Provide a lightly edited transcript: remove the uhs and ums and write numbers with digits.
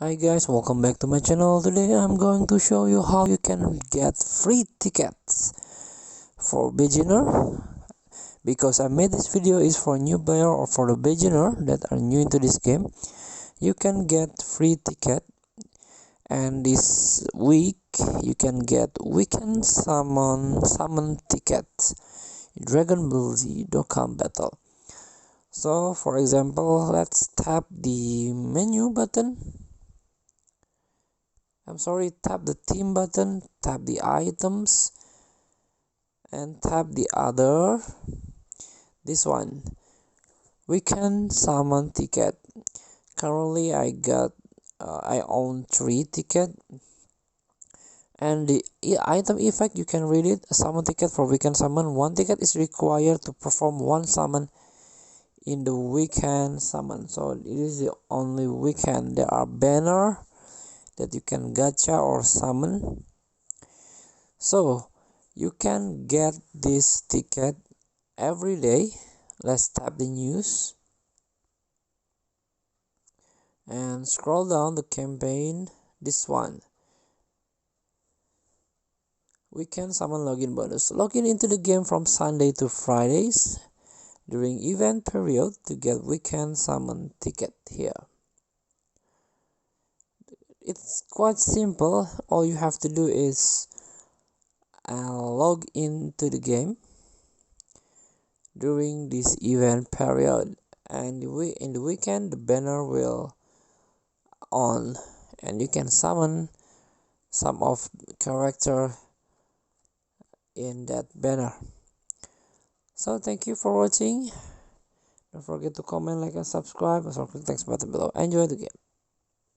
Hi guys, welcome back to my channel. Today I'm going to show you how you can get free tickets for beginner, because I made this video is for new player or for the beginner that are new into this game. You can get free ticket, and this week you can get weekend summon ticket Dragon Ball Z Dokkan battle. So for example, let's tap the menu button. Tap the team button, tap the items, and tap the other, this one, we can summon ticket. Currently I own 3 ticket, and the item effect, you can read it. A summon ticket for weekend summon, 1 ticket is required to perform 1 summon in the weekend summon. So it is the only weekend. There are banner that you can gacha or summon, so you can get this ticket every day. Let's tap the news and scroll down the campaign. This one, we can summon login bonus. Login into the game from Sunday to Fridays during event period to get weekend summon ticket here. It's quite simple. All you have to do is log into the game during this event period, and in the weekend the banner will on, and you can summon some of character in that banner. So thank you for watching. Don't forget to comment, like, and subscribe. Also click the text button below. Enjoy the game.